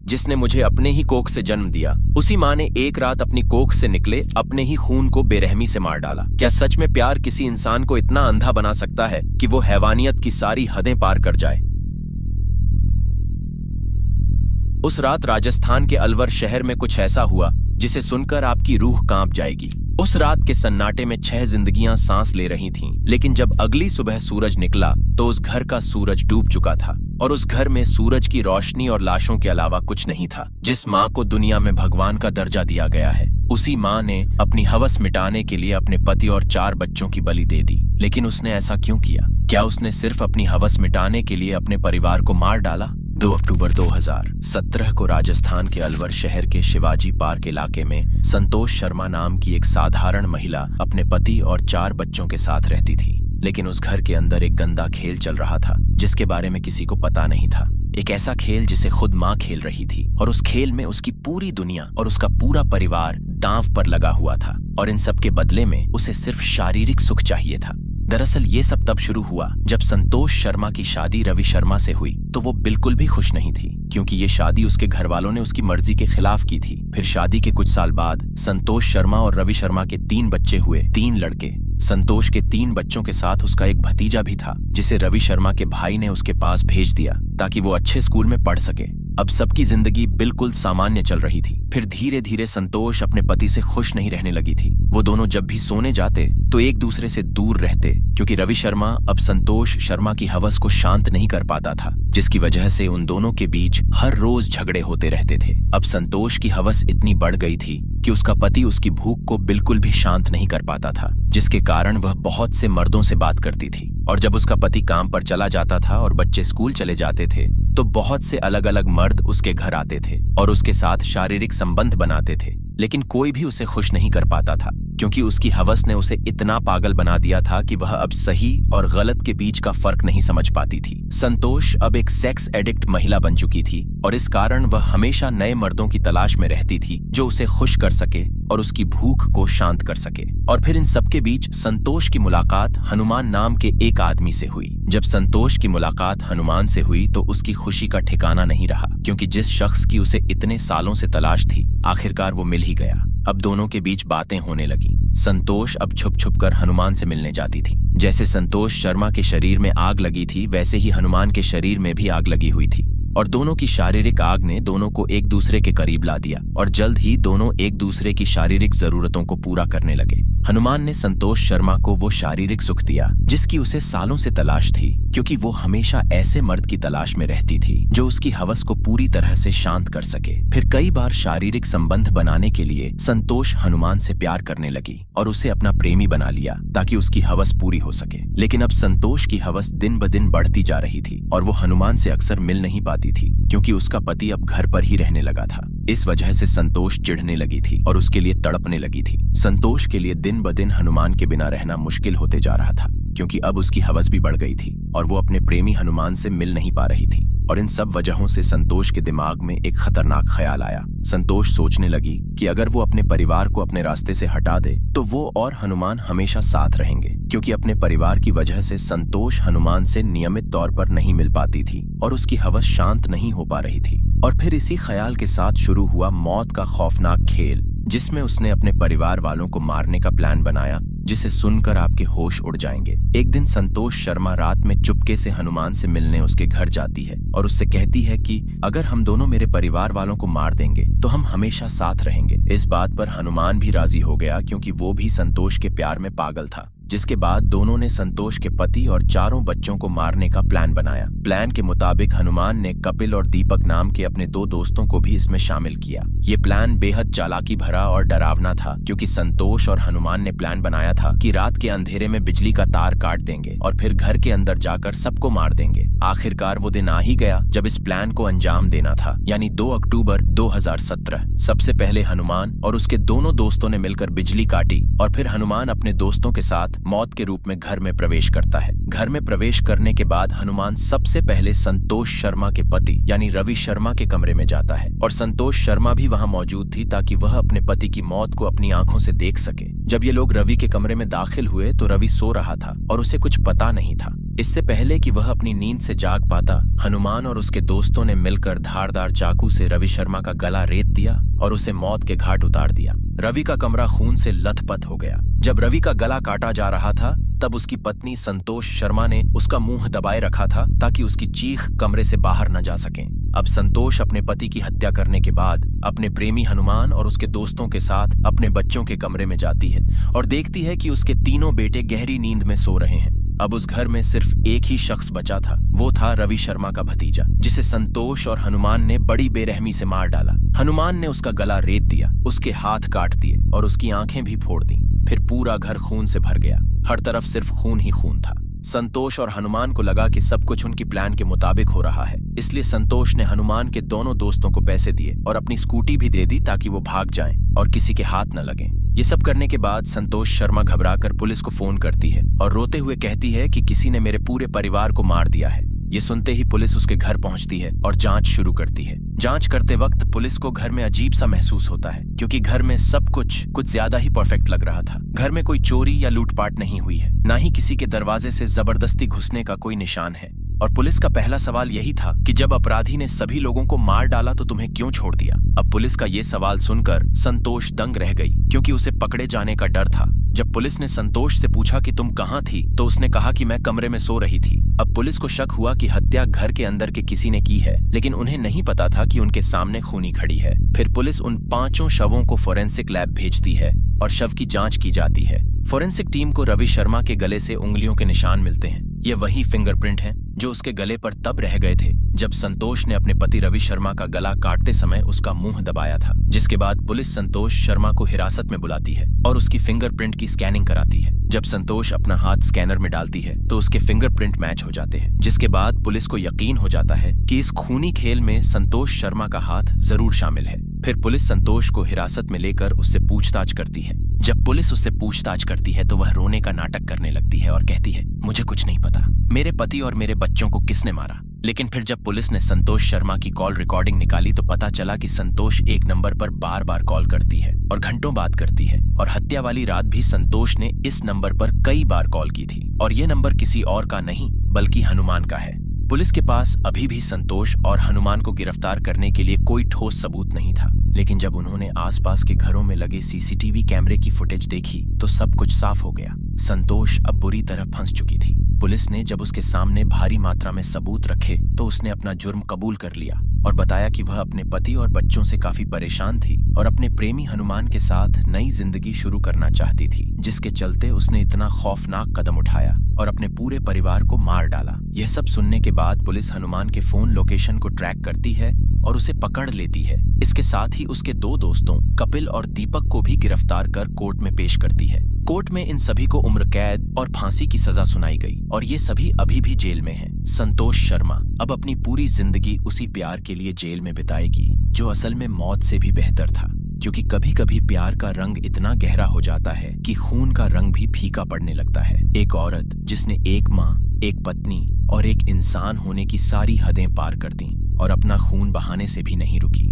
जिसने मुझे अपने ही कोख से जन्म दिया, उसी माँ ने एक रात अपनी कोख से निकले अपने ही खून को बेरहमी से मार डाला। क्या सच में प्यार किसी इंसान को इतना अंधा बना सकता है कि वो हैवानियत की सारी हदें पार कर जाए? उस रात राजस्थान के अलवर शहर में कुछ ऐसा हुआ जिसे सुनकर आपकी रूह कांप जाएगी। उस रात के सन्नाटे में 6 जिंदगियां सांस ले रही थीं, लेकिन जब अगली सुबह सूरज निकला तो उस घर का सूरज डूब चुका था और उस घर में सूरज की रोशनी और लाशों के अलावा कुछ नहीं था। जिस माँ को दुनिया में भगवान का दर्जा दिया गया है, उसी माँ ने अपनी हवस मिटाने के लिए अपने पति और 4 बच्चों की बलि दे दी। लेकिन उसने ऐसा क्यों किया? क्या उसने सिर्फ अपनी हवस मिटाने के लिए अपने परिवार को मार डाला? 2 अक्टूबर 2017 को राजस्थान के अलवर शहर के शिवाजी पार्क इलाके में संतोष शर्मा नाम की एक साधारण महिला अपने पति और 4 बच्चों के साथ रहती थी। लेकिन उस घर के अंदर एक गंदा खेल चल रहा था जिसके बारे में किसी को पता नहीं था। एक ऐसा खेल जिसे खुद माँ खेल रही थी और उस खेल में उसकी पूरी दुनिया और उसका पूरा परिवार दांव पर लगा हुआ था और इन सब के बदले में उसे सिर्फ शारीरिक सुख चाहिए था। दरअसल ये सब तब शुरू हुआ जब संतोष शर्मा की शादी रवि शर्मा से हुई तो वो बिल्कुल भी खुश नहीं थी, क्योंकि ये शादी उसके घर वालों ने उसकी मर्जी के खिलाफ की थी। फिर शादी के कुछ साल बाद संतोष शर्मा और रवि शर्मा के 3 बच्चे हुए, 3 लड़के। संतोष के 3 बच्चों के साथ उसका एक भतीजा भी था जिसे रवि शर्मा के भाई ने उसके पास भेज दिया ताकि वो अच्छे स्कूल में पढ़ सके। अब सबकी जिंदगी बिल्कुल सामान्य चल रही थी। फिर धीरे धीरे संतोष अपने पति से खुश नहीं रहने लगी थी। वो दोनों जब भी सोने जाते तो एक दूसरे से दूर रहते, क्योंकि रवि शर्मा अब संतोष शर्मा की हवस को शांत नहीं कर पाता था, जिसकी वजह से उन दोनों के बीच हर रोज झगड़े होते रहते थे। अब संतोष की हवस इतनी बढ़ गई थी कि उसका पति उसकी भूख को बिल्कुल भी शांत नहीं कर पाता था, जिसके कारण वह बहुत से मर्दों से बात करती थी। और जब उसका पति काम पर चला जाता था और बच्चे स्कूल चले जाते थे तो बहुत से अलग अलग मर्द उसके घर आते थे और उसके साथ शारीरिक संबंध बनाते थे, लेकिन कोई भी उसे खुश नहीं कर पाता था, क्योंकि उसकी हवस ने उसे इतना पागल बना दिया था कि वह अब सही और गलत के बीच का फर्क नहीं समझ पाती थी। संतोष अब एक सेक्स एडिक्ट महिला बन चुकी थी और इस कारण वह हमेशा नए मर्दों की तलाश में रहती थी जो उसे खुश कर सके और उसकी भूख को शांत कर सके। और फिर इन सबके बीच संतोष की मुलाकात हनुमान नाम के एक आदमी से हुई। जब संतोष की मुलाकात हनुमान से हुई तो उसकी खुशी का ठिकाना नहीं रहा, क्योंकि जिस शख्स की उसे इतने सालों से तलाश थी आखिरकार वो मिल ही गया। अब दोनों के बीच बातें होने लगी। संतोष अब छुप छुप कर हनुमान से मिलने जाती थी। जैसे संतोष शर्मा के शरीर में आग लगी थी, वैसे ही हनुमान के शरीर में भी आग लगी हुई थी और दोनों की शारीरिक आग ने दोनों को एक दूसरे के करीब ला दिया और जल्द ही दोनों एक दूसरे की शारीरिक जरूरतों को पूरा करने लगे। हनुमान ने संतोष शर्मा को वो शारीरिक सुख दिया जिसकी उसे सालों से तलाश थी, क्योंकि वो हमेशा ऐसे मर्द की तलाश में रहती थी जो उसकी हवस को पूरी तरह से शांत कर सके। फिर कई बार शारीरिक संबंध बनाने के लिए संतोष हनुमान से प्यार करने लगी और उसे अपना प्रेमी बना लिया ताकि उसकी हवस पूरी हो सके। लेकिन अब संतोष की हवस दिन ब दिन बढ़ती जा रही थी और वो हनुमान से अक्सर मिल नहीं पाती थी, क्योंकि उसका पति अब घर पर ही रहने लगा था। इस वजह से संतोष चिढ़ने लगी थी और उसके लिए तड़पने लगी थी। संतोष के लिए दिन ब दिन हनुमान के बिना रहना मुश्किल होते जा रहा था, क्योंकि अब उसकी हवस भी बढ़ गई थी और वो अपने प्रेमी हनुमान से मिल नहीं पा रही थी। और इन सब वजहों से संतोष के दिमाग में एक खतरनाक ख्याल आया। संतोष सोचने लगी कि अगर वो अपने परिवार को अपने रास्ते से हटा दे तो वो और हनुमान हमेशा साथ रहेंगे, क्योंकि अपने परिवार की वजह से संतोष हनुमान से नियमित तौर पर नहीं मिल पाती थी और उसकी हवस शांत नहीं हो पा रही थी। और फिर इसी ख्याल के साथ शुरू हुआ मौत का खौफनाक खेल, जिसमें उसने अपने परिवार वालों को मारने का प्लान बनाया, जिसे सुनकर आपके होश उड़ जाएंगे। एक दिन संतोष शर्मा रात में चुपके से हनुमान से मिलने उसके घर जाती है और उससे कहती है कि अगर हम दोनों मेरे परिवार वालों को मार देंगे तो हम हमेशा साथ रहेंगे। इस बात पर हनुमान भी राजी हो गया, क्योंकि वो भी संतोष के प्यार में पागल था। जिसके बाद दोनों ने संतोष के पति और 4 बच्चों को मारने का प्लान बनाया। प्लान के मुताबिक हनुमान ने कपिल और दीपक नाम के अपने 2 दोस्तों को भी इसमें शामिल किया। ये प्लान बेहद चालाकी भरा और डरावना था, क्योंकि संतोष और हनुमान ने प्लान बनाया था कि रात के अंधेरे में बिजली का तार काट देंगे और फिर घर के अंदर जाकर सबको मार देंगे। आखिरकार वो दिन आ ही गया जब इस प्लान को अंजाम देना था, यानी 2 अक्टूबर 2017। सबसे पहले हनुमान और उसके दोनों दोस्तों ने मिलकर बिजली काटी और फिर हनुमान अपने दोस्तों के साथ मौत के रूप में घर में प्रवेश करता है। घर में प्रवेश करने के बाद हनुमान सबसे पहले संतोष शर्मा के पति यानी रवि शर्मा के कमरे में जाता है और संतोष शर्मा भी वहां मौजूद थी ताकि वह अपने पति की मौत को अपनी आंखों से देख सके। जब ये लोग रवि के कमरे में दाखिल हुए तो रवि सो रहा था और उसे कुछ पता नहीं था। इससे पहले कि वह अपनी नींद से जाग पाता, हनुमान और उसके दोस्तों ने मिलकर धारदार चाकू से रवि शर्मा का गला रेत दिया और उसे मौत के घाट उतार दिया। रवि का कमरा खून से लथपथ हो गया। जब रवि का गला काटा जा रहा था तब उसकी पत्नी संतोष शर्मा ने उसका मुंह दबाए रखा था ताकि उसकी चीख कमरे से बाहर न जा सके। अब संतोष अपने पति की हत्या करने के बाद अपने प्रेमी हनुमान और उसके दोस्तों के साथ अपने बच्चों के कमरे में जाती है और देखती है कि उसके तीनों बेटे गहरी नींद में सो रहे हैं। अब उस घर में सिर्फ एक ही शख्स बचा था, वो था रवि शर्मा का भतीजा, जिसे संतोष और हनुमान ने बड़ी बेरहमी से मार डाला। हनुमान ने उसका गला रेत दिया, उसके हाथ काट दिए और उसकी आंखें भी फोड़ दी। फिर पूरा घर खून से भर गया, हर तरफ सिर्फ खून ही खून था। संतोष और हनुमान को लगा कि सब कुछ उनकी प्लान के मुताबिक हो रहा है, इसलिए संतोष ने हनुमान के दोनों दोस्तों को पैसे दिए और अपनी स्कूटी भी दे दी ताकि वो भाग जाएं और किसी के हाथ न लगें। ये सब करने के बाद संतोष शर्मा घबराकर पुलिस को फोन करती है और रोते हुए कहती है कि किसी ने मेरे पूरे परिवार को मार दिया है। ये सुनते ही पुलिस उसके घर पहुंचती है और जांच शुरू करती है। जांच करते वक्त पुलिस को घर में अजीब सा महसूस होता है, क्योंकि घर में सब कुछ ज्यादा ही परफेक्ट लग रहा था। घर में कोई चोरी या लूटपाट नहीं हुई है, ना ही किसी के दरवाजे से जबरदस्ती घुसने का कोई निशान है। और पुलिस का पहला सवाल यही था कि जब अपराधी ने सभी लोगों को मार डाला तो तुम्हें क्यों छोड़ दिया। अब पुलिस का ये सवाल सुनकर संतोष दंग रह गई, क्योंकि उसे पकड़े जाने का डर था। जब पुलिस ने संतोष से पूछा कि तुम कहाँ थी, तो उसने कहा कि मैं कमरे में सो रही थी। अब पुलिस को शक हुआ कि हत्या घर के अंदर के किसी ने की है, लेकिन उन्हें नहीं पता था कि उनके सामने खूनी खड़ी है। फिर पुलिस उन 5 शवों को फोरेंसिक लैब भेजती है और शव की जांच की जाती है। फोरेंसिक टीम को रवि शर्मा के गले से उंगलियों के निशान मिलते हैं। ये वही फिंगरप्रिंट हैं जो उसके गले पर तब रह गए थे जब संतोष ने अपने पति रवि शर्मा का गला काटते समय उसका मुंह दबाया था। जिसके बाद पुलिस संतोष शर्मा को हिरासत में बुलाती है और उसकी फिंगरप्रिंट की स्कैनिंग कराती है। जब संतोष अपना हाथ स्कैनर में डालती है तो उसके फिंगरप्रिंट मैच हो जाते हैं, जिसके बाद पुलिस को यकीन हो जाता है कि इस खूनी खेल में संतोष शर्मा का हाथ जरूर शामिल है। फिर पुलिस संतोष को हिरासत में लेकर उससे पूछताछ करती है। जब पुलिस उससे पूछताछ करती है तो वह रोने का नाटक करने लगती है और कहती है, मुझे कुछ नहीं पता, मेरे पति और मेरे बच्चों को किसने मारा। लेकिन फिर जब पुलिस ने संतोष शर्मा की कॉल रिकॉर्डिंग निकाली तो पता चला कि संतोष एक नंबर पर बार बार कॉल करती है और घंटों बात करती है, और हत्या वाली रात भी संतोष ने इस नंबर पर कई बार कॉल की थी, और ये नंबर किसी और का नहीं बल्कि हनुमान का है। पुलिस के पास अभी भी संतोष और हनुमान को गिरफ्तार करने के लिए कोई ठोस सबूत नहीं था, लेकिन जब उन्होंने आसपास के घरों में लगे सीसीटीवी कैमरे की फुटेज देखी तो सब कुछ साफ हो गया। संतोष अब बुरी तरह फंस चुकी थी। पुलिस ने जब उसके सामने भारी मात्रा में सबूत रखे तो उसने अपना जुर्म कबूल कर लिया और बताया कि वह अपने पति और बच्चों से काफी परेशान थी और अपने प्रेमी हनुमान के साथ नई जिंदगी शुरू करना चाहती थी, जिसके चलते उसने इतना खौफनाक कदम उठाया और अपने पूरे परिवार को मार डाला। यह सब सुनने के बाद पुलिस हनुमान के फोन लोकेशन को ट्रैक करती है और उसे पकड़ लेती है। इसके साथ ही उसके 2 दोस्तों कपिल और दीपक को भी गिरफ्तार कर कोर्ट में पेश करती है। कोर्ट में इन सभी को उम्र कैद और फांसी की सजा सुनाई गई और ये सभी अभी भी जेल में हैं। संतोष शर्मा अब अपनी पूरी जिंदगी उसी प्यार के लिए जेल में बिताएगी जो असल में मौत से भी बेहतर था, क्योंकि कभी कभी प्यार का रंग इतना गहरा हो जाता है कि खून का रंग भी फीका पड़ने लगता है। एक औरत जिसने एक माँ, एक पत्नी और एक इंसान होने की सारी हदें पार कर दी और अपना खून बहाने से भी नहीं रुकी।